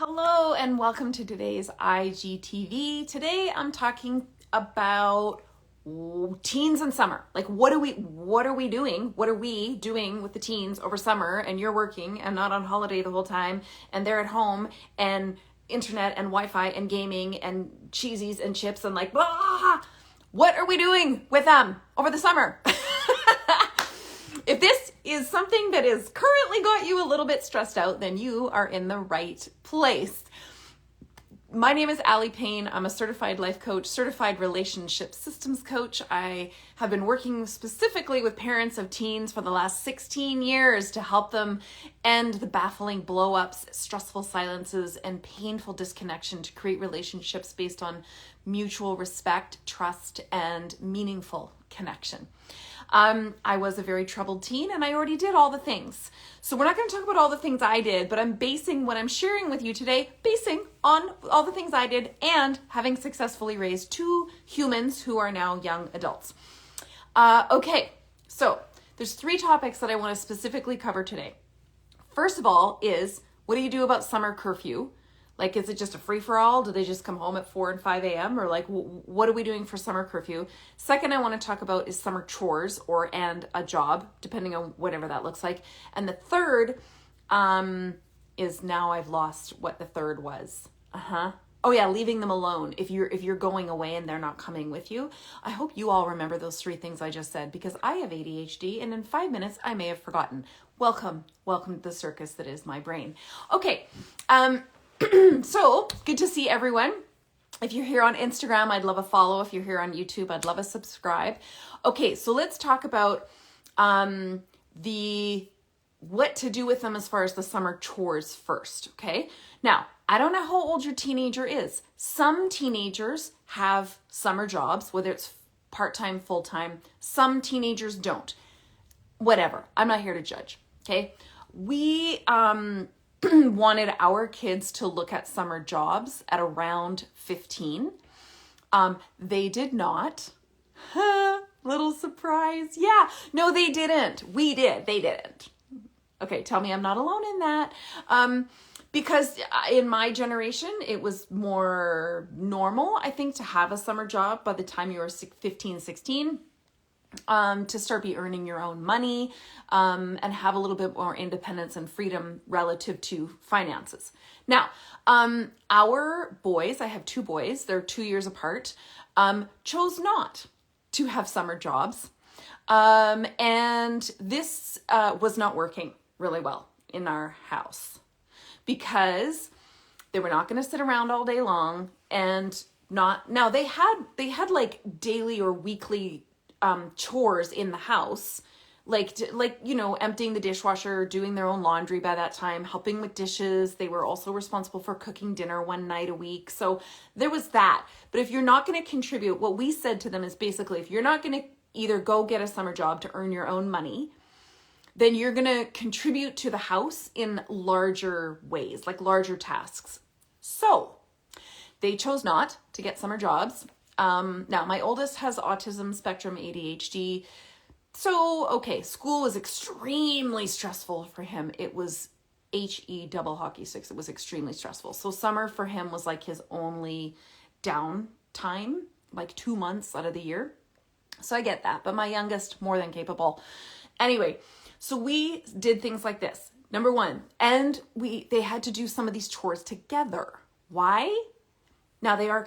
Hello and welcome to today's IGTV. Today I'm talking about teens in summer. Like what are we doing? What are we doing with the teens over summer, and you're working and not on holiday the whole time and they're at home and internet and Wi-Fi and gaming and cheesies and chips and like blah. What are we doing with them over the summer? If this is something that has currently got you a little bit stressed out, then you are in the right place. My name is Allie Payne. I'm a certified life coach, certified relationship systems coach. I have been working specifically with parents of teens for the last 16 years to help them end the baffling blow-ups, stressful silences, and painful disconnection to create relationships based on mutual respect, trust, and meaningful connection. I was a very troubled teen and I already did all the things. So we're not going to talk about all the things I did, but I'm basing what I'm sharing with you today, basing on all the things I did and having successfully raised two humans who are now young adults. Okay, so there's three topics that I want to specifically cover today. First of all is, what do you do about summer curfew? Like, is it just a free-for-all? Do they just come home at 4 and 5 a.m.? Or like, what are we doing for summer curfew? Second, I want to talk about is summer chores and a job, depending on whatever that looks like. And the third is, now I've lost what the third was. Oh yeah, leaving them alone. If you're going away and they're not coming with you. I hope you all remember those three things I just said, because I have ADHD and in 5 minutes I may have forgotten. Welcome to the circus that is my brain. Okay. So good to see everyone. If you're here on Instagram, I'd love a follow. If you're here on YouTube, I'd love a subscribe. Okay, so let's talk about what to do with them as far as the summer chores first, okay? Now, I don't know how old your teenager is. Some teenagers have summer jobs, whether it's part-time, full-time. Some teenagers don't. Whatever. I'm not here to judge, okay? We wanted our kids to look at summer jobs at around 15. They did not. Little surprise. Yeah. No, they didn't. We did. They didn't. Okay, tell me I'm not alone in that. Because in my generation, it was more normal, I think, to have a summer job by the time you were 15, 16. To start earning your own money, and have a little bit more independence and freedom relative to finances. Now, our boys, I have two boys, they're 2 years apart, chose not to have summer jobs. And this was not working really well in our house because they were not going to sit around all day long and now they had like daily or weekly chores in the house, like emptying the dishwasher, doing their own laundry by that time, helping with dishes. They were also responsible for cooking dinner one night a week. So there was that. But if you're not going to contribute, what we said to them is basically, if you're not going to either go get a summer job to earn your own money, then you're going to contribute to the house in larger ways, like larger tasks. So they chose not to get summer jobs. Now my oldest has autism spectrum ADHD. So, okay, school was extremely stressful for him. It was HE double hockey sticks. It was extremely stressful. So summer for him was like his only down time, like 2 months out of the year. So I get that, but my youngest, more than capable. Anyway, so we did things like this. Number one, and they had to do some of these chores together. Why? Now they are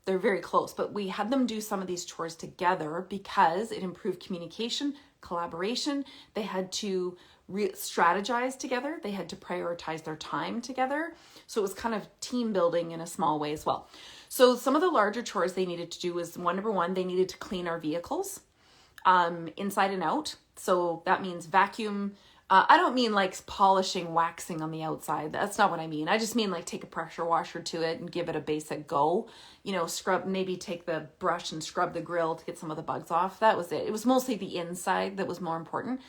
they're very close, but we had them do some of these chores together because it improved communication, collaboration. They had to strategize together. They had to prioritize their time together. So it was kind of team building in a small way as well. So some of the larger chores they needed to do was number one, they needed to clean our vehicles, inside and out. So that means vacuum. I don't mean like polishing, waxing on the outside. That's not what I mean. I just mean like take a pressure washer to it and give it a basic go. Scrub, maybe take the brush and scrub the grill to get some of the bugs off. That was it. It was mostly the inside that was more important.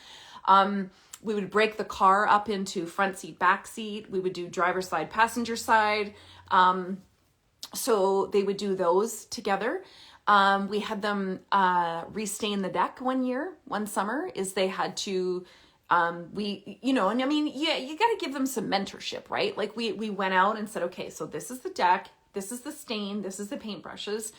We would break the car up into front seat, back seat. We would do driver's side, passenger side. So they would do those together. We had them restain the deck one summer, is they had to And I mean, yeah, you got to give them some mentorship, right? Like we went out and said, okay, so this is the deck, this is the stain, this is the paintbrushes,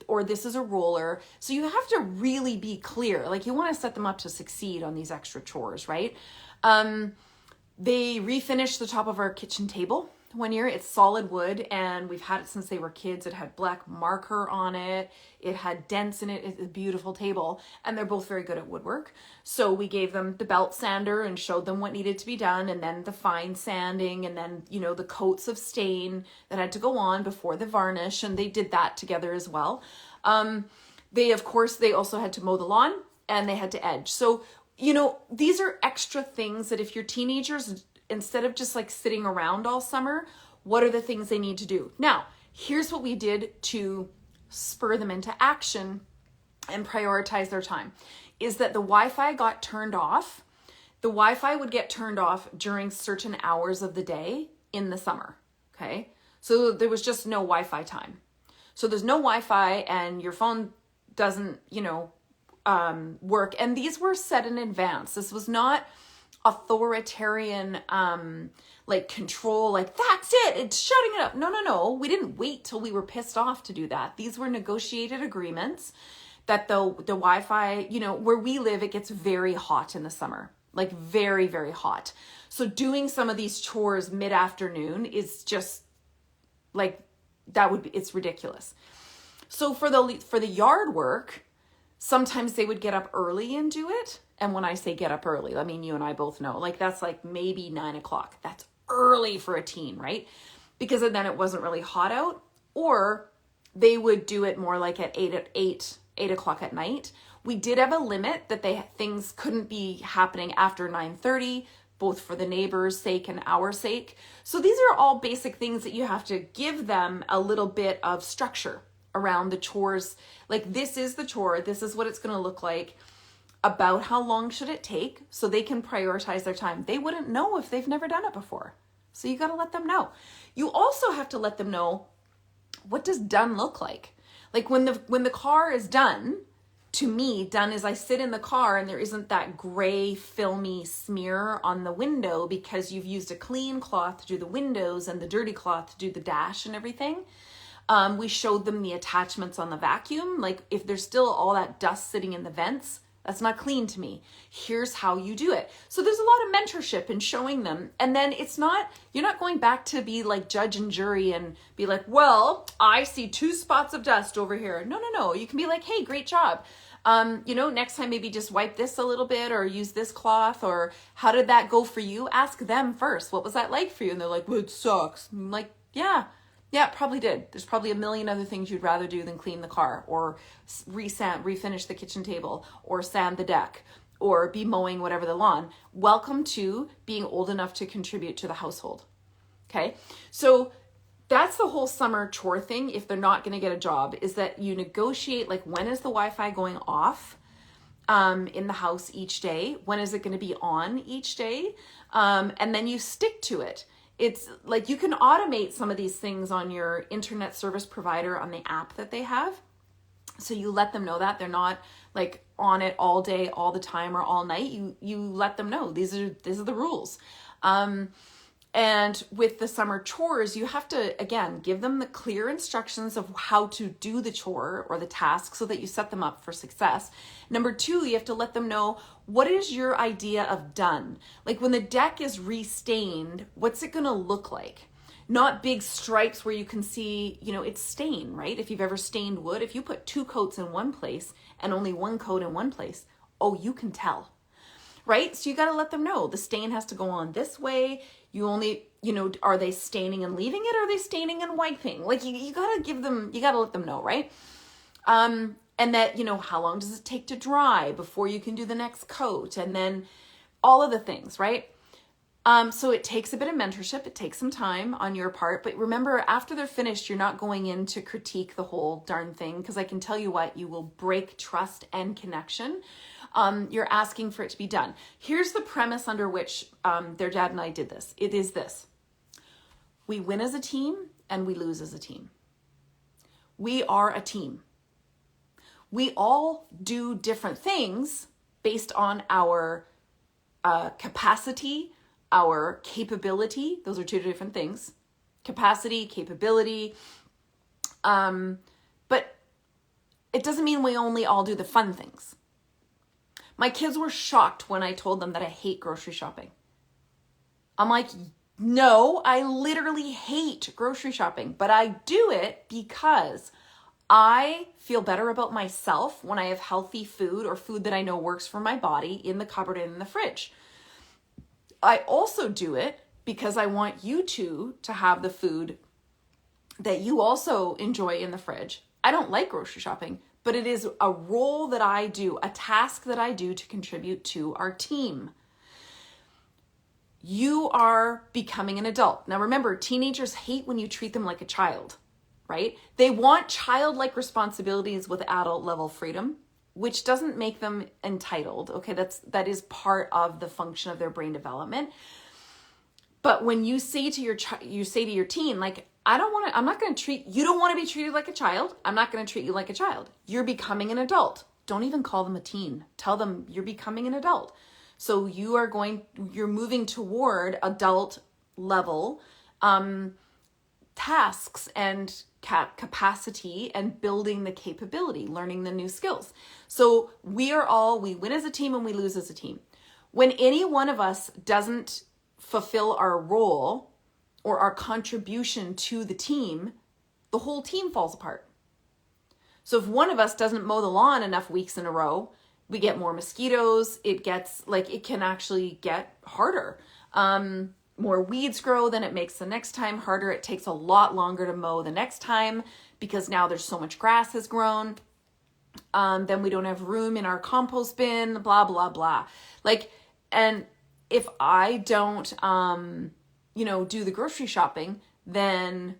or this is a roller. So you have to really be clear. Like you want to set them up to succeed on these extra chores, right? They refinished the top of our kitchen table one year. It's solid wood and we've had it since they were kids. It had black marker on it. It had dents in it. It's a beautiful table and they're both very good at woodwork. So we gave them the belt sander and showed them what needed to be done, and then the fine sanding, and then, the coats of stain that had to go on before the varnish. And they did that together as well. They also had to mow the lawn and they had to edge. So, these are extra things that if your teenagers, instead of just like sitting around all summer, what are the things they need to do? Now, here's what we did to spur them into action and prioritize their time, is that the Wi-Fi got turned off. The Wi-Fi would get turned off during certain hours of the day in the summer, okay? So there was just no Wi-Fi time. So there's no Wi-Fi and your phone doesn't, work. And these were set in advance. This was not authoritarian, control, like that's it, it's shutting it up. No. We didn't wait till we were pissed off to do that. These were negotiated agreements that the Wi-Fi, where we live, it gets very hot in the summer, like very, very hot. So doing some of these chores mid-afternoon is just like, it's ridiculous. So for the yard work, sometimes they would get up early and do it. And when I say get up early, I mean, you and I both know, like that's like maybe 9 o'clock. That's early for a teen, right? Because then it wasn't really hot out. Or they would do it more like at 8 o'clock at night. We did have a limit that things couldn't be happening after 9:30, both for the neighbors' sake and our sake. So these are all basic things that you have to give them a little bit of structure around the chores. Like this is the chore, this is what it's going to look like. About how long should it take, so they can prioritize their time. They wouldn't know if they've never done it before. So you got to let them know. You also have to let them know, what does done look like? Like when the car is done, to me, done is I sit in the car and there isn't that gray filmy smear on the window because you've used a clean cloth to do the windows and the dirty cloth to do the dash and everything. We showed them the attachments on the vacuum. Like if there's still all that dust sitting in the vents, that's not clean to me. Here's how you do it. So there's a lot of mentorship in showing them. And then you're not going back to be like judge and jury and be like, well, I see 2 spots of dust over here. No. You can be like, hey, great job. Next time maybe just wipe this a little bit or use this cloth, or how did that go for you? Ask them first. What was that like for you? And they're like, well, it sucks. And I'm like, yeah, it probably did. There's probably a million other things you'd rather do than clean the car or refinish the kitchen table or sand the deck or be mowing whatever the lawn. Welcome to being old enough to contribute to the household. Okay. So that's the whole summer chore thing. If they're not going to get a job, is that you negotiate, like, when is the Wi-Fi going off in the house each day? When is it going to be on each day? And then you stick to it. It's like you can automate some of these things on your internet service provider on the app that they have. So you let them know that they're not like on it all day, all the time, or all night. You let them know these are the rules. And with the summer chores, you have to, again, give them the clear instructions of how to do the chore or the task so that you set them up for success. Number 2, you have to let them know, what is your idea of done? Like when the deck is restained, what's it going to look like? Not big stripes where you can see, it's stain, right? If you've ever stained wood, if you put 2 coats in one place and only 1 coat in one place, you can tell. Right? So you got to let them know the stain has to go on this way. You only, are they staining and leaving it? Or are they staining and wiping? Like you got to let them know, right? And that, how long does it take to dry before you can do the next coat? And then all of the things, right? So it takes a bit of mentorship. It takes some time on your part, but remember, after they're finished, you're not going in to critique the whole darn thing. Because I can tell you what, you will break trust and connection. You're asking for it to be done. Here's the premise under which their dad and I did this. It is this: we win as a team and we lose as a team. We are a team. We all do different things based on our capacity, our capability. Those are two different things. Capacity, capability. But it doesn't mean we only all do the fun things. My kids were shocked when I told them that I hate grocery shopping. I'm like, no, I literally hate grocery shopping, but I do it because I feel better about myself when I have healthy food or food that I know works for my body in the cupboard and in the fridge. I also do it because I want you two to have the food that you also enjoy in the fridge. I don't like grocery shopping, but it is a role that I do, a task that I do to contribute to our team. You are becoming an adult. Now remember, teenagers hate when you treat them like a child, right? They want childlike responsibilities with adult level freedom, which doesn't make them entitled. Okay, that is part of the function of their brain development. But when you say to your teen, like, you don't want to be treated like a child. I'm not going to treat you like a child. You're becoming an adult. Don't even call them a teen. Tell them you're becoming an adult. So you're moving toward adult level tasks and capacity and building the capability, learning the new skills. So we win as a team and we lose as a team. When any one of us doesn't fulfill our role or our contribution to the team, the whole team falls apart. So if one of us doesn't mow the lawn enough weeks in a row, we get more mosquitoes. It can actually get harder. More weeds grow, then it makes the next time harder. It takes a lot longer to mow the next time because now there's so much grass has grown. Then we don't have room in our compost bin, blah, blah, blah. And if I don't, do the grocery shopping, then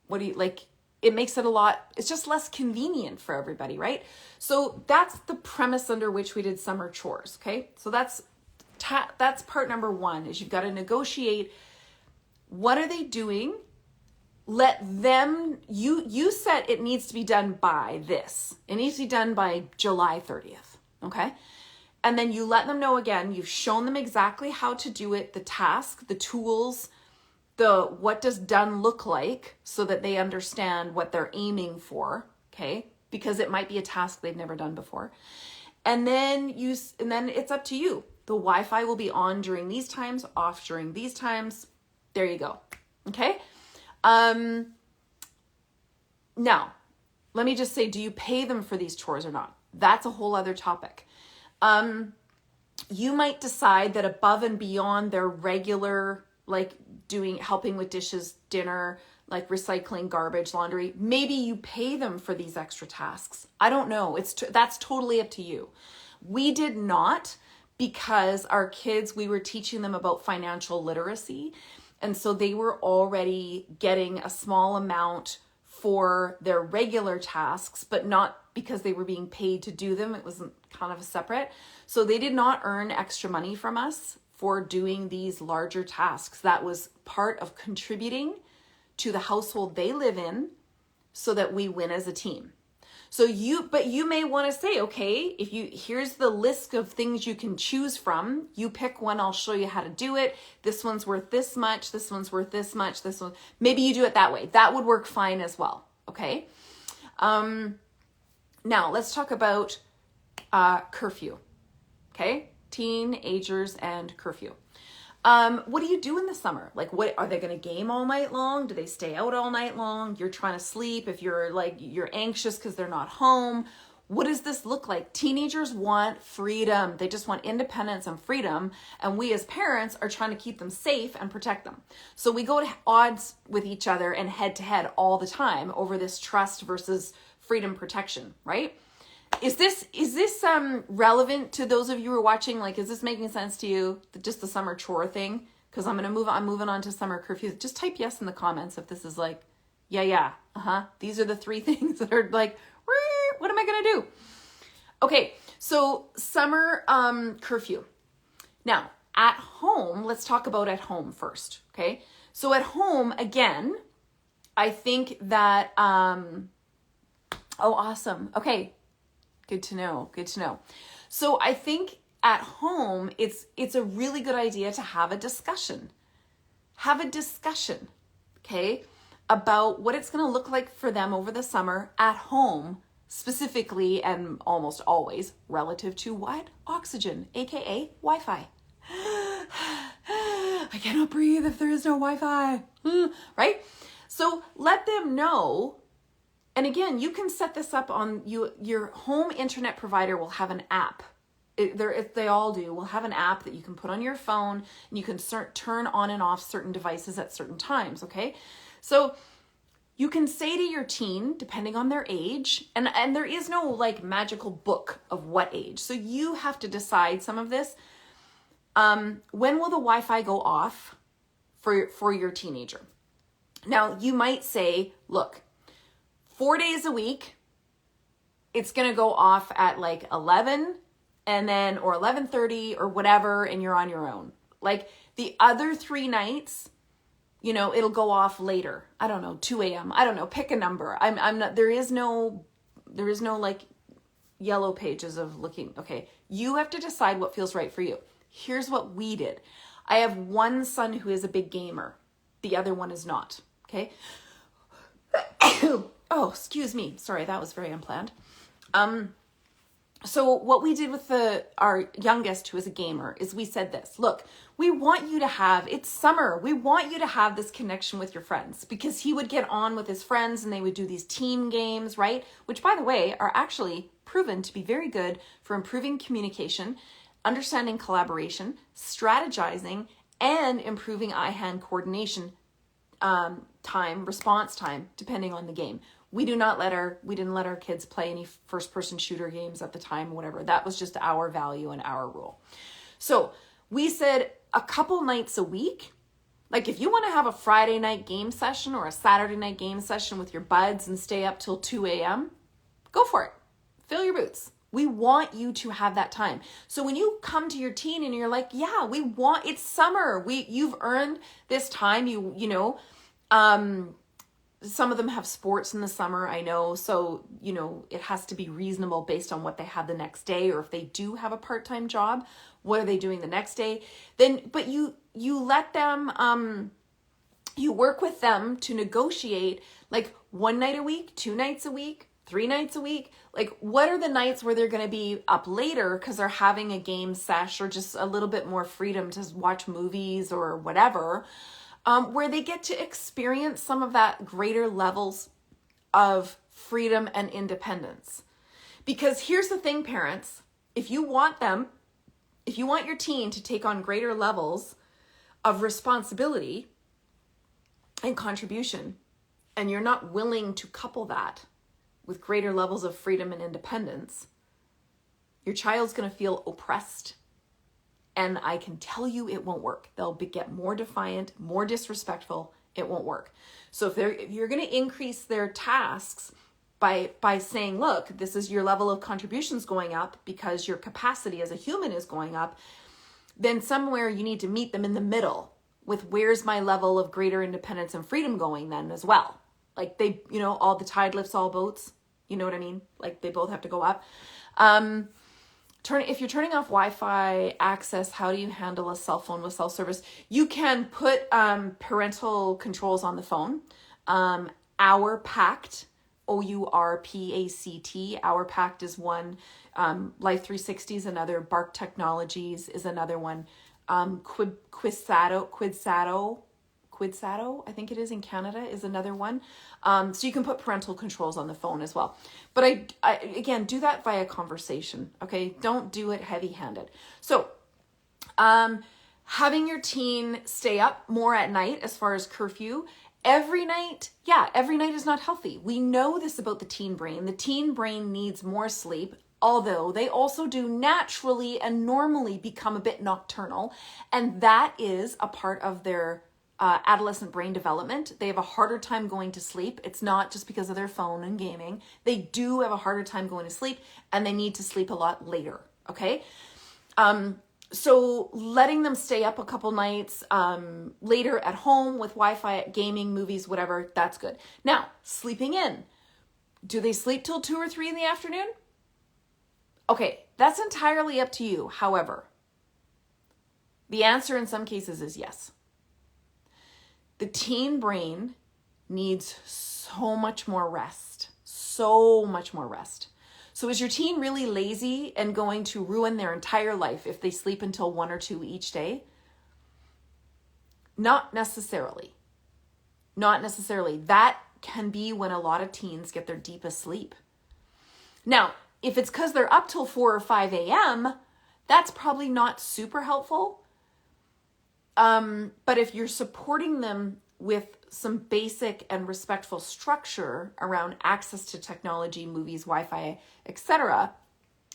it makes it it's just less convenient for everybody, right? So that's the premise under which we did summer chores, okay? So that's part number one, is you've got to negotiate. What are they doing? Let them, you said it needs to be done by this. It needs to be done by July 30th, okay? And then you let them know again, you've shown them exactly how to do it, the task, the tools, what does done look like so that they understand what they're aiming for, okay? Because it might be a task they've never done before. And then it's up to you. The Wi-Fi will be on during these times, off during these times. There you go. Okay? Now, let me just say, do you pay them for these chores or not? That's a whole other topic. You might decide that above and beyond their regular, helping with dishes, dinner, recycling, garbage, laundry, maybe you pay them for these extra tasks. I don't know. That's totally up to you. We did not, because our kids, we were teaching them about financial literacy. And so they were already getting a small amount for their regular tasks, but not because they were being paid to do them. It was kind of separate. So they did not earn extra money from us for doing these larger tasks. That was part of contributing to the household they live in so that we win as a team. But you may want to say, okay, here's the list of things you can choose from. You pick one, I'll show you how to do it. This one's worth this much. This one's worth this much. This one, maybe you do it that way. That would work fine as well. Okay. Now let's talk about curfew. Okay. Teenagers and curfew. What do you do in the summer? What are they going to game all night long? Do they stay out all night long? You're trying to sleep. If you're anxious because they're not home. What does this look like? Teenagers want freedom. They just want independence and freedom. And we as parents are trying to keep them safe and protect them. So we go to odds with each other and head to head all the time over this trust versus freedom protection, right? Is this relevant to those of you who are watching? Is this making sense to you? Just the summer chore thing? Because I'm moving on to summer curfew. Just type yes in the comments if this is yeah, these are the three things that are what am I gonna do? Okay, so summer curfew. Now, at home, let's talk about at home first. Okay, so at home again, I think that oh, awesome. Okay. Good to know. So I think at home, it's a really good idea to have a discussion. Have a discussion, okay, about what it's going to look like for them over the summer at home, specifically and almost always relative to what? Oxygen, aka Wi-Fi. I cannot breathe if there is no Wi-Fi, right? So let them know. And again, you can set this up on your home internet provider will have an app. If they all do, will have an app that you can put on your phone and you can turn on and off certain devices at certain times, okay? So you can say to your teen, depending on their age, and there is no like magical book of what age. So you have to decide some of this. When will the Wi-Fi go off for your teenager? Now, you might say, look, 4 days a week, it's going to go off at like 11 and then, or 11:30 or whatever, and you're on your own. Like the other 3 nights, it'll go off later. I don't know, 2 a.m. I don't know, pick a number. I'm not, there is no like yellow pages of looking. Okay. You have to decide what feels right for you. Here's what we did. I have one son who is a big gamer. The other one is not. Okay. Oh, excuse me. Sorry, that was very unplanned. So what we did with our youngest who is a gamer is we said this, look, we want you to have, it's summer. We want you to have this connection with your friends, because he would get on with his friends and they would do these team games, right? Which, by the way, are actually proven to be very good for improving communication, understanding collaboration, strategizing, and improving eye-hand coordination response time, depending on the game. We didn't let our kids play any first-person shooter games at the time, whatever. That was just our value and our rule. So we said a couple nights a week. Like if you want to have a Friday night game session or a Saturday night game session with your buds and stay up till 2 a.m., go for it. Fill your boots. We want you to have that time. So when you come to your teen and you're like, yeah, it's summer. You've earned this time. Some of them have sports in the summer, I know. So, it has to be reasonable based on what they have the next day, or if they do have a part-time job, what are they doing the next day? But you let them, you work with them to negotiate like 1 night a week, 2 nights a week, 3 nights a week. Like what are the nights where they're going to be up later because they're having a game sesh or just a little bit more freedom to watch movies or whatever. Where they get to experience some of that greater levels of freedom and independence. Because here's the thing, parents, if you want your teen to take on greater levels of responsibility and contribution, and you're not willing to couple that with greater levels of freedom and independence, your child's going to feel oppressed. And I can tell you it won't work. They'll get more defiant, more disrespectful. It won't work. So if you're going to increase their tasks by saying, look, this is your level of contributions going up because your capacity as a human is going up, then somewhere you need to meet them in the middle with where's my level of greater independence and freedom going then as well. Like all the tide lifts all boats. You know what I mean? Like they both have to go up. If you're turning off Wi-Fi access, how do you handle a cell phone with cell service? You can put parental controls on the phone. Our Pact, OURPACT, Our Pact is one. Life 360 is another. Bark Technologies is another one. Quidsato, I think it is in Canada, is another one. So you can put parental controls on the phone as well. But I again, do that via conversation, okay? Don't do it heavy-handed. So having your teen stay up more at night as far as curfew, every night is not healthy. We know this about the teen brain. The teen brain needs more sleep, although they also do naturally and normally become a bit nocturnal. And that is a part of their adolescent brain development. They have a harder time going to sleep. It's not just because of their phone and gaming. They do have a harder time going to sleep, and they need to sleep a lot later. Okay. So letting them stay up a couple nights later at home with Wi-Fi, gaming, movies, whatever, that's good. Now, sleeping in. Do they sleep till 2 or 3 in the afternoon? Okay, that's entirely up to you. However, the answer in some cases is yes. The teen brain needs so much more rest. So much more rest. So is your teen really lazy and going to ruin their entire life if they sleep until 1 or 2 each day? Not necessarily. Not necessarily. That can be when a lot of teens get their deepest sleep. Now, if it's because they're up till 4 or 5 a.m., that's probably not super helpful. But if you're supporting them with some basic and respectful structure around access to technology, movies, Wi-Fi, etc.,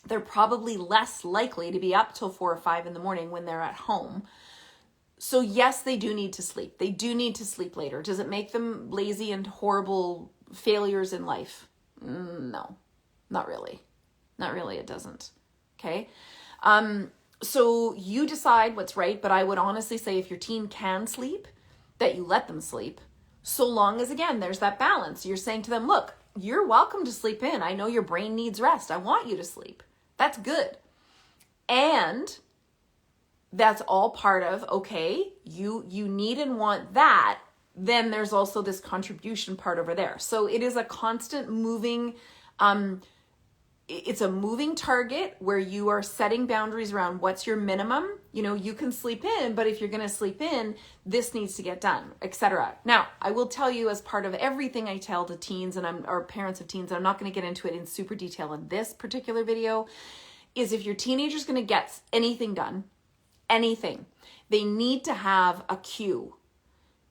they're probably less likely to be up till 4 or 5 in the morning when they're at home. So yes, they do need to sleep. They do need to sleep later. Does it make them lazy and horrible failures in life? No, not really. Not really, it doesn't. Okay? So you decide what's right, but I would honestly say if your teen can sleep, that you let them sleep, so long as, again, there's that balance. You're saying to them, look, you're welcome to sleep in. I know your brain needs rest. I want you to sleep. That's good. And that's all part of, okay, you need and want that. Then there's also this contribution part over there. So it is a constant moving, it's a moving target where you are setting boundaries around what's your minimum. You know, you can sleep in, but if you're going to sleep in, this needs to get done, etc. Now, I will tell you, as part of everything I tell to teens or parents of teens, and I'm not going to get into it in super detail in this particular video, is if your teenager's going to get anything done, anything, they need to have a cue.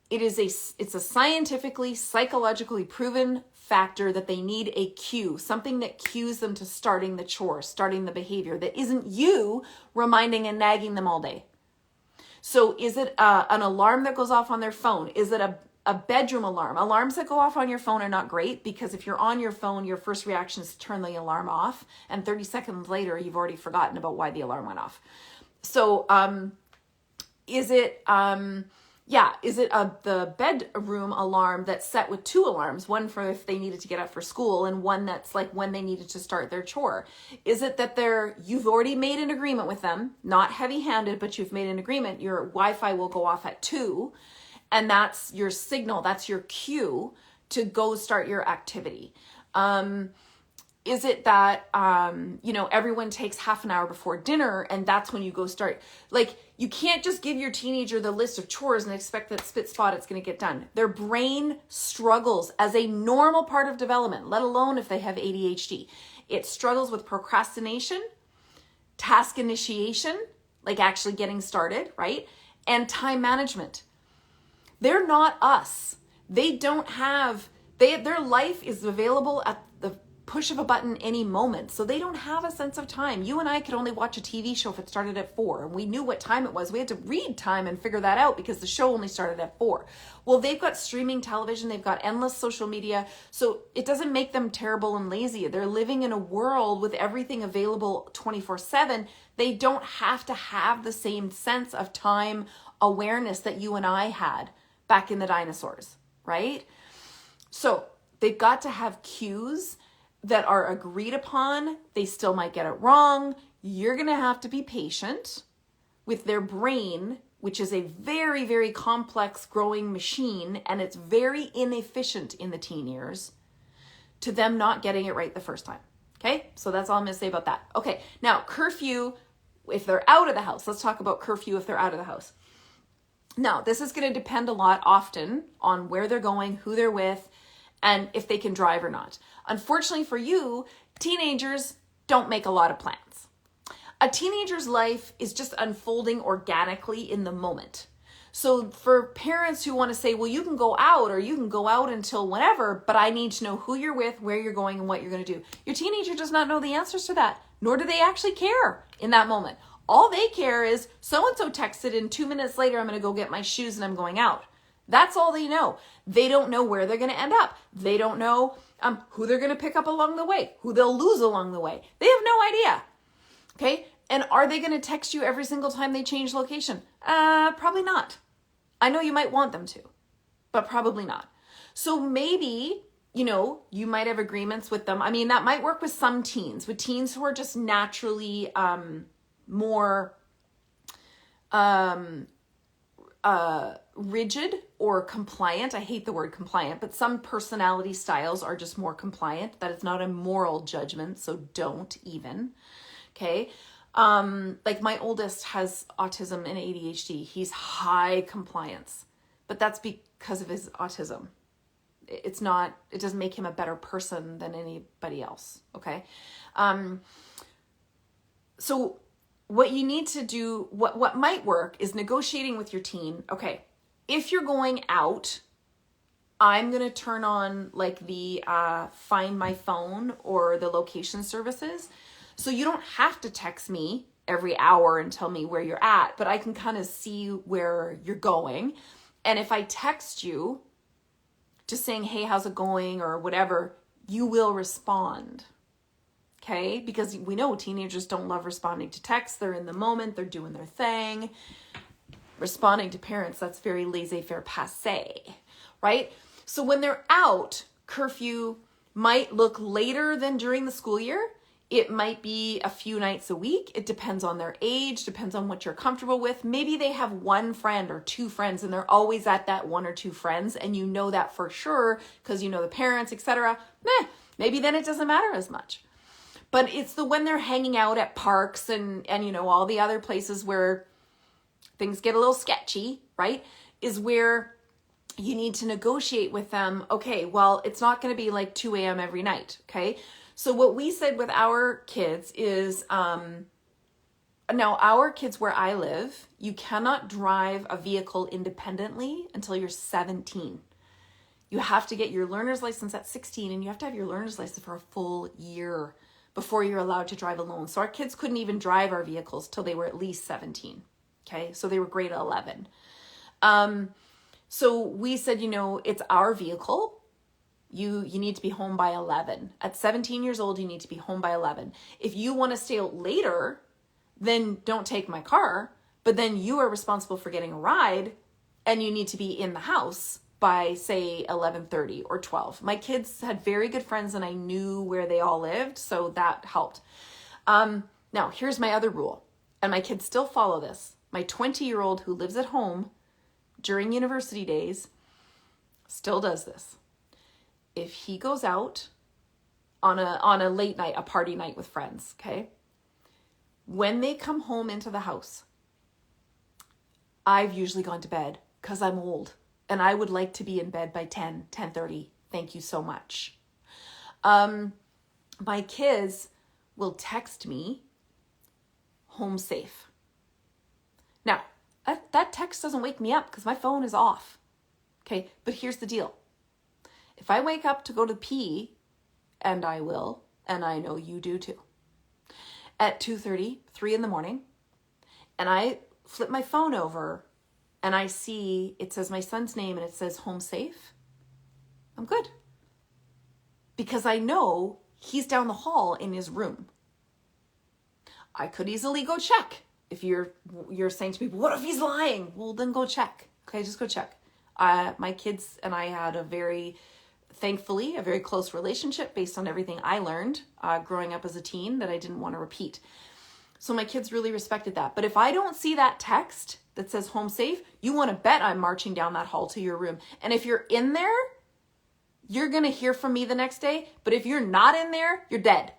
It's a scientifically, psychologically proven factor that they need a cue, something that cues them to starting the chore, starting the behavior, that isn't you reminding and nagging them all day. So is it an alarm that goes off on their phone? Is it a bedroom alarm? Alarms that go off on your phone are not great, because if you're on your phone, your first reaction is to turn the alarm off, and 30 seconds later, you've already forgotten about why the alarm went off. So is it the bedroom alarm that's set with 2 alarms, one for if they needed to get up for school and one that's like when they needed to start their chore? Is it that you've already made an agreement with them, not heavy-handed, but you've made an agreement, your Wi-Fi will go off at 2, and that's your signal, that's your cue to go start your activity? Is it that, everyone takes half an hour before dinner and that's when you go start? Like, you can't just give your teenager the list of chores and expect that spit spot it's going to get done. Their brain struggles as a normal part of development, let alone if they have ADHD. It struggles with procrastination, task initiation, like actually getting started, right? And time management. They're not us. They don't have, their life is available at the push of a button any moment. So they don't have a sense of time. You and I could only watch a TV show if it started at 4 and we knew what time it was. We had to read time and figure that out because the show only started at 4. Well, they've got streaming television. They've got endless social media. So it doesn't make them terrible and lazy. They're living in a world with everything available 24/7. They don't have to have the same sense of time awareness that you and I had back in the dinosaurs, right? So they've got to have cues that are agreed upon. They still might get it wrong. You're going to have to be patient with their brain, which is a very, very complex growing machine, and it's very inefficient in the teen years, to them not getting it right the first time. Okay, so that's all I'm going to say about that. Okay, now curfew, if they're out of the house. Let's talk about curfew if they're out of the house. Now, this is going to depend a lot often on where they're going, who they're with, and if they can drive or not. Unfortunately for you, teenagers don't make a lot of plans. A teenager's life is just unfolding organically in the moment. So for parents who want to say, well, you can go out or you can go out until whenever, but I need to know who you're with, where you're going, and what you're going to do. Your teenager does not know the answers to that, nor do they actually care in that moment. All they care is so-and-so texted and 2 minutes later, I'm going to go get my shoes and I'm going out. That's all they know. They don't know where they're going to end up. They don't know who they're going to pick up along the way, who they'll lose along the way. They have no idea. Okay. And are they going to text you every single time they change location? Probably not. I know you might want them to, but probably not. So maybe you might have agreements with them. I mean, that might work with some teens, with teens who are just naturally more rigid or compliant. I hate the word compliant, but some personality styles are just more compliant. That is not a moral judgment, so don't even. Okay. Like my oldest has autism and ADHD. He's high compliance, but that's because of his autism. It doesn't make him a better person than anybody else. Okay. So what you need to do, what might work is negotiating with your teen. Okay. If you're going out, I'm going to turn on like the Find My Phone or the location services. So you don't have to text me every hour and tell me where you're at, but I can kind of see where you're going. And if I text you just saying, hey, how's it going or whatever, you will respond. Okay? Because we know teenagers don't love responding to texts. They're in the moment. They're doing their thing. Responding to parents, that's very laissez-faire passé, right? So when they're out, curfew might look later than during the school year. It might be a few nights a week. It depends on their age, depends on what you're comfortable with. Maybe they have one friend or two friends and they're always at that one or two friends and you know that for sure because you know the parents, etc. Maybe then it doesn't matter as much. But it's when they're hanging out at parks and all the other places where things get a little sketchy, right? Is where you need to negotiate with them. Okay, well, it's not going to be like 2 a.m. every night, okay? So what we said with our kids is, now our kids where I live, you cannot drive a vehicle independently until you're 17. You have to get your learner's license at 16 and you have to have your learner's license for a full year before you're allowed to drive alone. So our kids couldn't even drive our vehicles till they were at least 17. Okay, so they were grade 11. So we said, it's our vehicle. You need to be home by 11. At 17 years old, you need to be home by 11. If you want to stay out later, then don't take my car, but then you are responsible for getting a ride and you need to be in the house by say 11:30 or 12. My kids had very good friends and I knew where they all lived, so that helped. Now, here's my other rule, and my kids still follow this. My 20-year-old who lives at home during university days still does this. If he goes out on a late night, a party night with friends, okay? When they come home into the house, I've usually gone to bed because I'm old and I would like to be in bed by 10:30. Thank you so much. My kids will text me, home safe. Now, that text doesn't wake me up because my phone is off. Okay, but here's the deal. If I wake up to go to pee, and I will, and I know you do too, at 2:30, 3 in the morning, and I flip my phone over and I see it says my son's name and it says home safe, I'm good. Because I know he's down the hall in his room. I could easily go check. If you're saying to people, what if he's lying? Well, then go check. Okay, just go check. My kids and I had thankfully, a very close relationship based on everything I learned growing up as a teen that I didn't want to repeat. So my kids really respected that. But if I don't see that text that says home safe, you want to bet I'm marching down that hall to your room. And if you're in there, you're going to hear from me the next day. But if you're not in there, you're dead.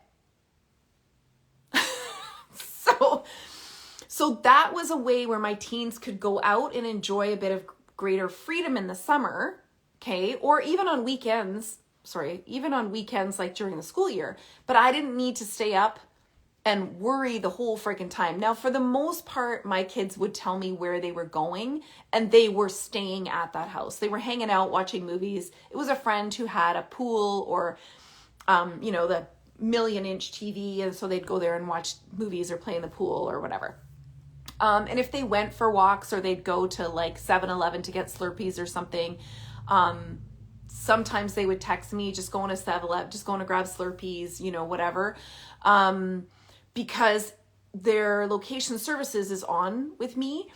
So that was a way where my teens could go out and enjoy a bit of greater freedom in the summer, okay? Or even on weekends like during the school year. But I didn't need to stay up and worry the whole freaking time. Now, for the most part, my kids would tell me where they were going and they were staying at that house. They were hanging out, watching movies. It was a friend who had a pool or, the 1,000,000-inch TV. And so they'd go there and watch movies or play in the pool or whatever. And if they went for walks or they'd go to like 7-Eleven to get Slurpees or something, sometimes they would text me, just going to 7-Eleven, just going to grab Slurpees, whatever. Because their location services is on with me,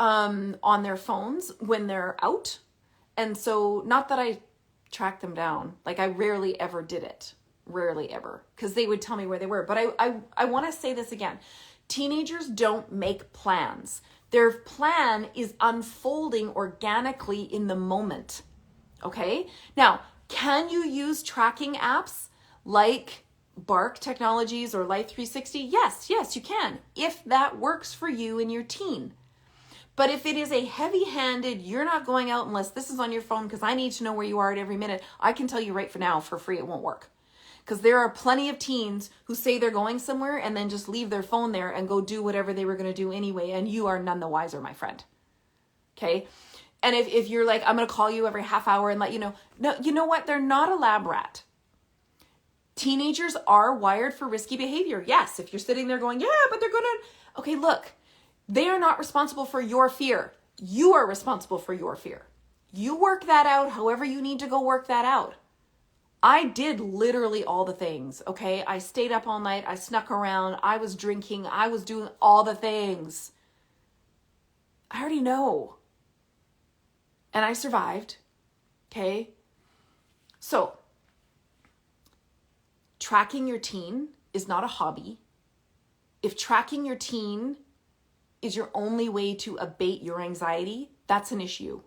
on their phones when they're out. And so not that I track them down. Like I rarely ever did it. Rarely ever. Because they would tell me where they were. But I want to say this again. Teenagers don't make plans. Their plan is unfolding organically in the moment. Okay? Now, can you use tracking apps like Bark Technologies or Life 360? Yes, you can. If that works for you and your teen. But if it is a heavy-handed, you're not going out unless this is on your phone because I need to know where you are at every minute, I can tell you right for now, for free, it won't work. Because there are plenty of teens who say they're going somewhere and then just leave their phone there and go do whatever they were going to do anyway, and you are none the wiser, my friend. Okay? And if you're like, I'm going to call you every half hour and let you know, no, you know what? They're not a lab rat. Teenagers are wired for risky behavior. Yes, if you're sitting there going, yeah, but they're going to, okay, look. They are not responsible for your fear. You are responsible for your fear. You work that out however you need to go work that out. I did literally all the things, okay? I stayed up all night. I snuck around. I was drinking. I was doing all the things. I already know. And I survived, okay? So, tracking your teen is not a hobby. If tracking your teen is your only way to abate your anxiety, that's an issue.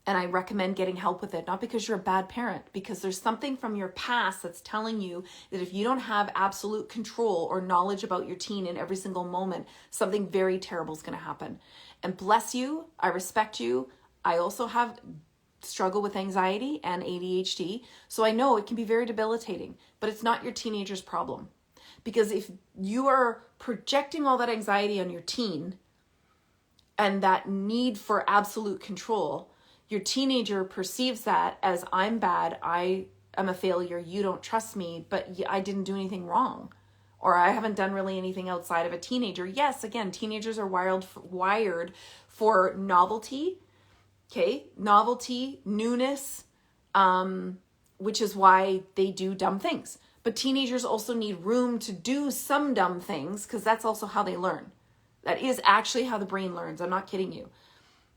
And I recommend getting help with it, not because you're a bad parent, because there's something from your past that's telling you that if you don't have absolute control or knowledge about your teen in every single moment, something very terrible is going to happen. And bless you, I respect you. I also have struggle with anxiety and ADHD, so I know it can be very debilitating, but it's not your teenager's problem. Because if you are projecting all that anxiety on your teen and that need for absolute control, your teenager perceives that as I'm bad, I am a failure, you don't trust me, but I didn't do anything wrong. Or I haven't done really anything outside of a teenager. Yes, again, teenagers are wired for novelty, okay? Novelty, newness, which is why they do dumb things. But teenagers also need room to do some dumb things because that's also how they learn. That is actually how the brain learns. I'm not kidding you.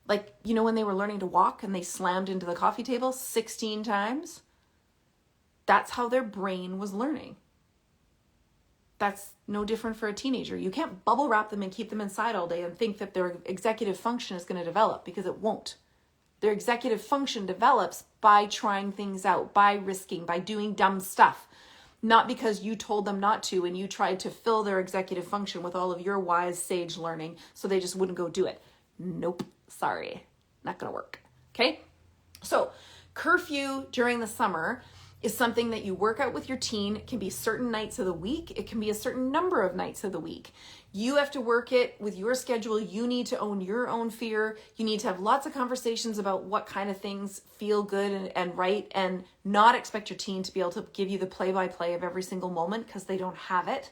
Like, you know, when they were learning to walk and they slammed into the coffee table 16 times? That's how their brain was learning. That's no different for a teenager. You can't bubble wrap them and keep them inside all day and think that their executive function is going to develop, because it won't. Their executive function develops by trying things out, by risking, by doing dumb stuff. Not because you told them not to and you tried to fill their executive function with all of your wise sage learning so they just wouldn't go do it. Nope. Sorry. Not going to work. Okay? So, curfew during the summer is something that you work out with your teen. It can be certain nights of the week. It can be a certain number of nights of the week. You have to work it with your schedule. You need to own your own fear. You need to have lots of conversations about what kind of things feel good and right, and not expect your teen to be able to give you the play-by-play of every single moment because they don't have it.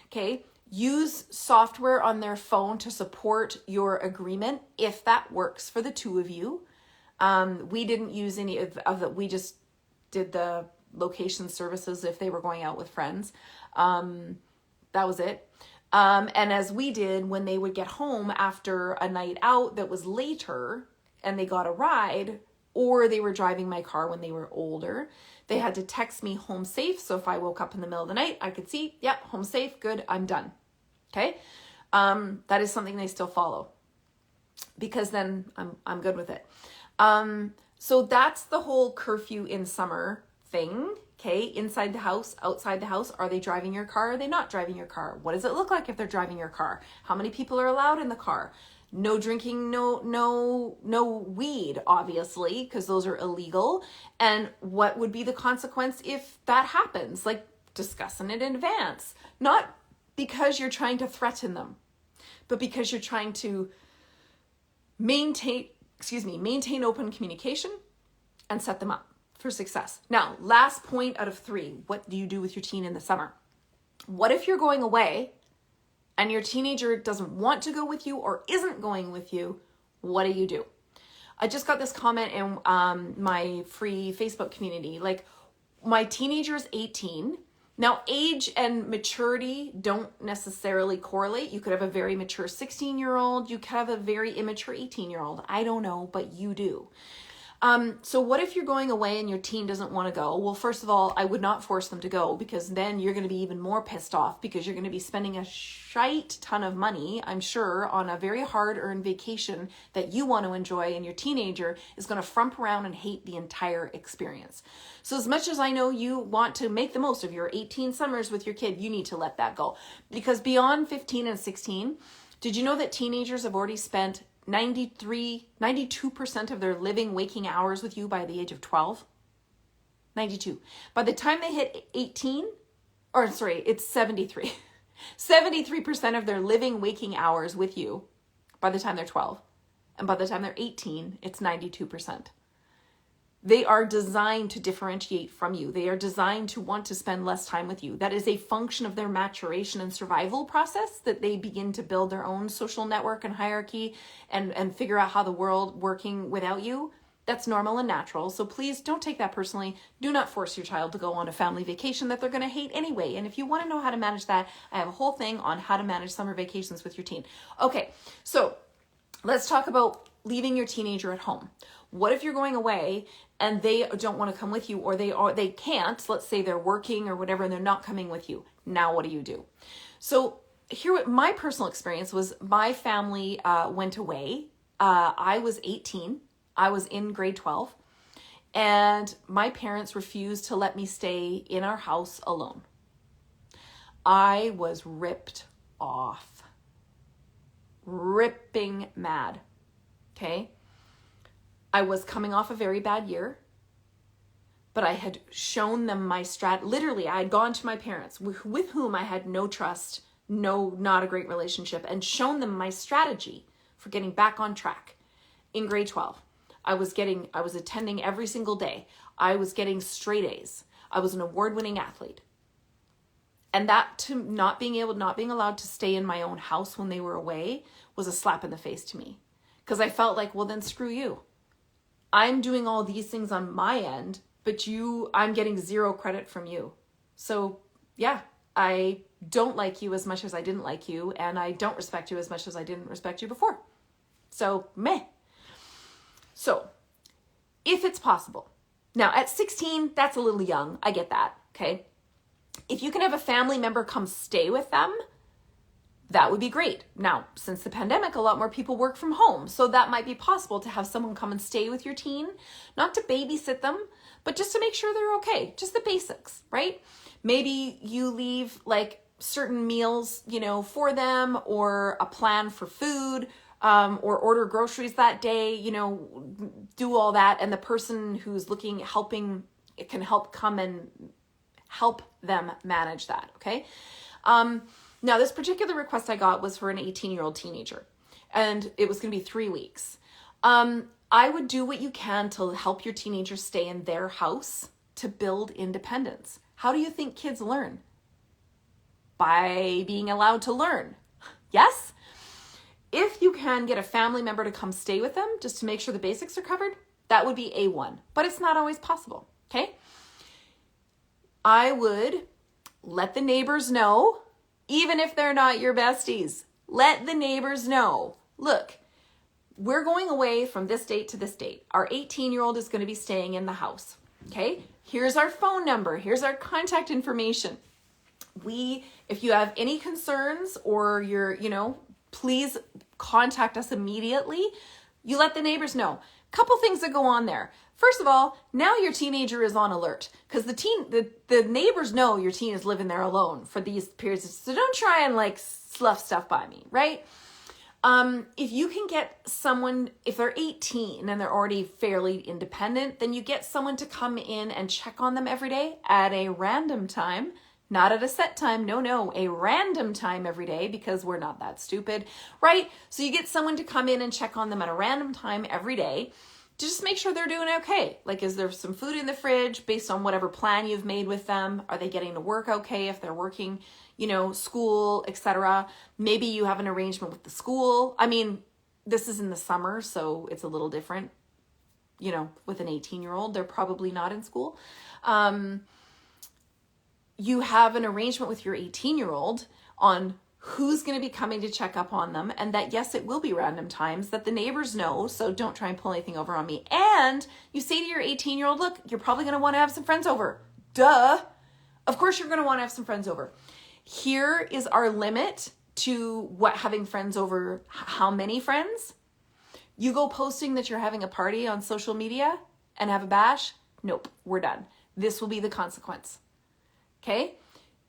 Okay? Use software on their phone to support your agreement if that works for the two of you. We didn't use any of that. We just did the location services if they were going out with friends. That was it. And as we did, when they would get home after a night out that was later and they got a ride, or they were driving my car when they were older, they had to text me home safe. So if I woke up in the middle of the night, I could see, yep, home safe, good, I'm done. Okay? That is something they still follow, because then I'm good with it. So that's the whole curfew in summer thing. Okay, inside the house, outside the house. Are they driving your car? Are they not driving your car? What does it look like if they're driving your car? How many people are allowed in the car? No drinking, no weed, obviously, because those are illegal. And what would be the consequence if that happens? Like, discussing it in advance. Not because you're trying to threaten them, but because you're trying to maintain open communication and set them up for success. Now, last point out of 3, what do you do with your teen in the summer? What if you're going away and your teenager doesn't want to go with you or isn't going with you? What do? I just got this comment in my free Facebook community. Like, my teenager's 18. Now, age and maturity don't necessarily correlate. You could have a very mature 16-year-old. You could have a very immature 18-year-old. I don't know, but you do. So what if you're going away and your teen doesn't want to go? Well, first of all, I would not force them to go, because then you're going to be even more pissed off, because you're going to be spending a shite ton of money, I'm sure, on a very hard-earned vacation that you want to enjoy, and your teenager is going to frump around and hate the entire experience. So as much as I know you want to make the most of your 18 summers with your kid, you need to let that go. Because beyond 15 and 16, did you know that teenagers have already spent 92% of their living waking hours with you by the age of 12? 92. By the time they hit 18, or sorry, it's 73. 73% of their living waking hours with you by the time they're 12. And by the time they're 18, it's 92%. They are designed to differentiate from you. They are designed to want to spend less time with you. That is a function of their maturation and survival process, that they begin to build their own social network and hierarchy and figure out how the world working without you. That's normal and natural. So please don't take that personally. Do not force your child to go on a family vacation that they're going to hate anyway. And if you want to know how to manage that, I have a whole thing on how to manage summer vacations with your teen. Okay, so let's talk about leaving your teenager at home. What if you're going away and they don't want to come with you, or they can't, let's say they're working or whatever, and they're not coming with you? Now what do you do? So here, what my personal experience was, my family went away. I was 18. I was in grade 12. And my parents refused to let me stay in our house alone. I was ripped off. Ripping mad. Okay? I was coming off a very bad year, but I had shown them my literally, I had gone to my parents with whom I had no trust, not a great relationship, and shown them my strategy for getting back on track. In grade 12, I was attending every single day. I was getting straight A's. I was an award-winning athlete. And that, to not being allowed to stay in my own house when they were away, was a slap in the face to me. Because I felt like, well, then screw you. I'm doing all these things on my end, but I'm getting zero credit from you. So yeah, I don't like you as much as I didn't like you, and I don't respect you as much as I didn't respect you before. So meh. So if it's possible. Now at 16, that's a little young. I get that. Okay. If you can have a family member come stay with them, that would be great. Now, since the pandemic, a lot more people work from home. So that might be possible to have someone come and stay with your teen, not to babysit them, but just to make sure they're okay. Just the basics, right? Maybe you leave like certain meals, for them, or a plan for food, or order groceries that day, do all that. And the person who's helping, it can help come and help them manage that. Okay. Now, this particular request I got was for an 18-year-old teenager, and it was going to be 3 weeks. I would do what you can to help your teenager stay in their house to build independence. How do you think kids learn? By being allowed to learn. Yes? If you can get a family member to come stay with them just to make sure the basics are covered, that would be A1, but it's not always possible, okay? I would let the neighbors know. Even if they're not your besties, let the neighbors know. Look, we're going away from this date to this date. Our 18-year-old is going to be staying in the house. Okay? Here's our phone number. Here's our contact information. If you have any concerns or please contact us immediately. You let the neighbors know. Couple things that go on there. First of all, now your teenager is on alert, because the neighbors know your teen is living there alone for these periods. So don't try and slough stuff by me, right? If you can get someone, if they're 18 and they're already fairly independent, then you get someone to come in and check on them every day at a random time, not at a set time. No, a random time every day, because we're not that stupid, right? So you get someone to come in and check on them at a random time every day to just make sure they're doing okay. Like, is there some food in the fridge based on whatever plan you've made with them? Are they getting to work okay if they're working, school, etc.? Maybe you have an arrangement with the school. I mean, this is in the summer, so it's a little different. With an 18-year-old, they're probably not in school. You have an arrangement with your 18-year-old on who's going to be coming to check up on them, and that, yes, it will be random times, that the neighbors know, so don't try and pull anything over on me. And you say to your 18-year-old, look, you're probably going to want to have some friends over. Duh. Of course you're going to want to have some friends over. Here is our limit to what having friends over, how many friends. You go posting that you're having a party on social media and have a bash. Nope, we're done. This will be the consequence. Okay?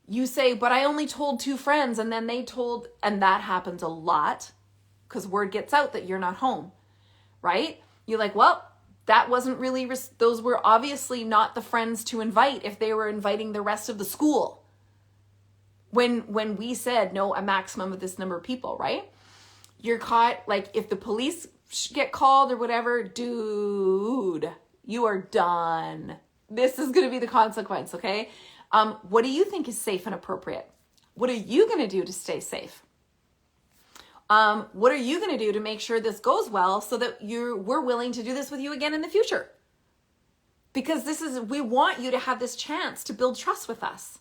You say, but I only told 2 friends, and then they told, and that happens a lot because word gets out that you're not home, right? You're like, well, that wasn't really, those were obviously not the friends to invite if they were inviting the rest of the school. When we said, no, a maximum of this number of people, right? You're caught, like if the police get called or whatever, dude, you are done. This is going to be the consequence, okay? What do you think is safe and appropriate? What are you going to do to stay safe? What are you going to do to make sure this goes well so that we're willing to do this with you again in the future? Because we want you to have this chance to build trust with us,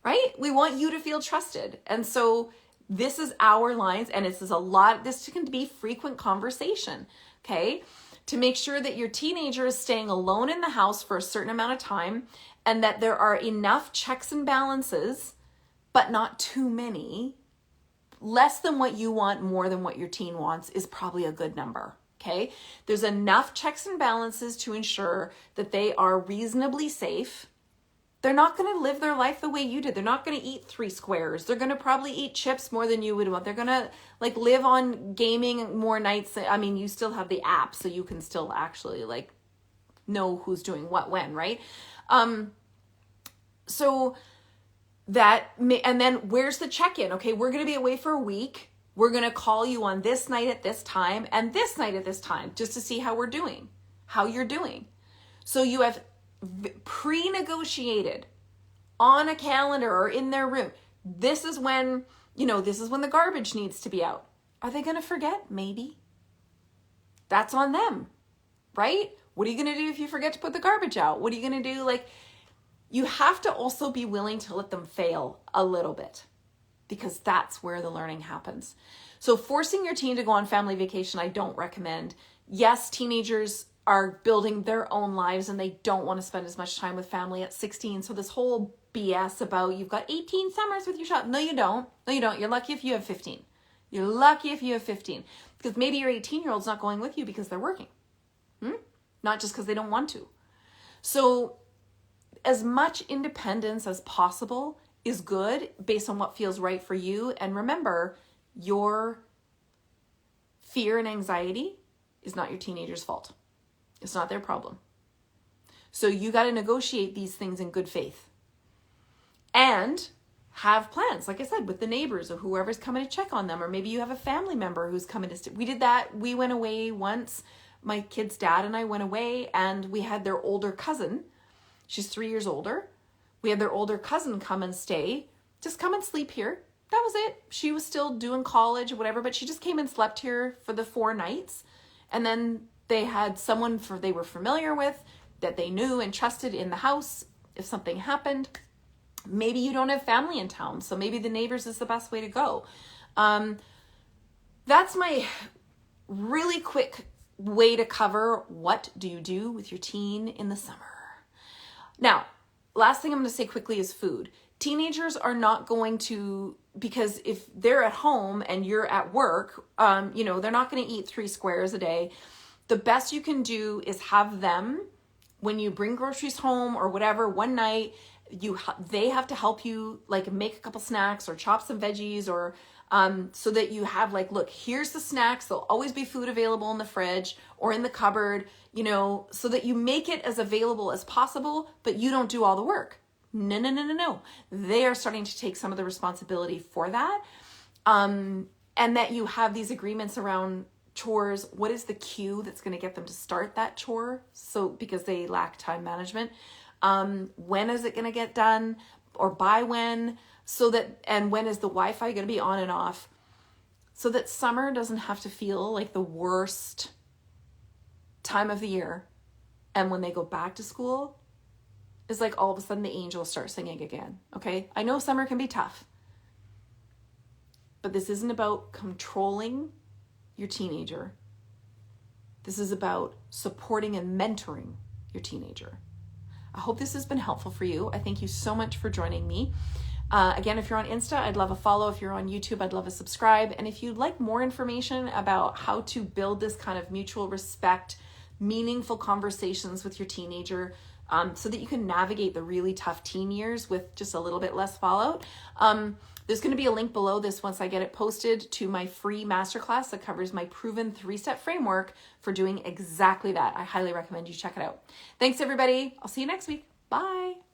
right? We want you to feel trusted. And so this is our lines, and this can be frequent conversation, okay? To make sure that your teenager is staying alone in the house for a certain amount of time, and that there are enough checks and balances, but not too many. Less than what you want, more than what your teen wants is probably a good number, okay? There's enough checks and balances to ensure that they are reasonably safe. They're not going to live their life the way you did. They're not going to eat 3 squares. They're going to probably eat chips more than you would want. They're going to live on gaming more nights. I mean, you still have the app, so you can still actually know who's doing what when, right? So that, and then where's the check-in? Okay, we're going to be away for a week. We're going to call you on this night at this time and this night at this time, just to see how you're doing. So you have pre-negotiated on a calendar or in their room. This is when the garbage needs to be out. Are they going to forget? Maybe. That's on them, right? What are you going to do if you forget to put the garbage out? What are you going to do? You have to also be willing to let them fail a little bit, because that's where the learning happens. So forcing your teen to go on family vacation, I don't recommend. Yes, teenagers are building their own lives and they don't want to spend as much time with family at 16. So this whole BS about you've got 18 summers with your child. No, you don't. You're lucky if you have 15. Because maybe your 18-year-old's not going with you because they're working. Not just because they don't want to. So as much independence as possible is good based on what feels right for you. And remember, your fear and anxiety is not your teenager's fault. It's not their problem. So you got to negotiate these things in good faith and have plans, like I said, with the neighbors or whoever's coming to check on them, or maybe you have a family member who's coming to we did that. We went away once. My kid's dad and I went away, and we had their older cousin. She's 3 years older. We had their older cousin come and stay. Just come and sleep here. That was it. She was still doing college or whatever, but she just came and slept here for the 4 nights. And then they had someone they were familiar with, that they knew and trusted in the house if something happened. Maybe you don't have family in town, so maybe the neighbors is the best way to go. That's my really quick way to cover what do you do with your teen in the summer. Now, last thing I'm going to say quickly is food. Teenagers are not going to, because if they're at home and you're at work, they're not going to eat 3 squares a day. The best you can do is have them, when you bring groceries home or whatever, one night, they have to help you make a couple snacks or chop some veggies, or so that you have look, here's the snacks. There'll always be food available in the fridge or in the cupboard, so that you make it as available as possible, but you don't do all the work. No. They are starting to take some of the responsibility for that. And that you have these agreements around chores. What is the cue that's going to get them to start that chore? So because they lack time management. When is it going to get done, or by when? And when is the Wi-Fi going to be on and off, so that summer doesn't have to feel like the worst time of the year. And when they go back to school, it's all of a sudden the angels start singing again. Okay. I know summer can be tough. But this isn't about controlling your teenager. This is about supporting and mentoring your teenager. I hope this has been helpful for you. I thank you so much for joining me. Again, if you're on Insta, I'd love a follow. If you're on YouTube, I'd love a subscribe. And if you'd like more information about how to build this kind of mutual respect, meaningful conversations with your teenager, so that you can navigate the really tough teen years with just a little bit less fallout, there's going to be a link below this once I get it posted to my free masterclass that covers my proven 3-step framework for doing exactly that. I highly recommend you check it out. Thanks, everybody. I'll see you next week. Bye.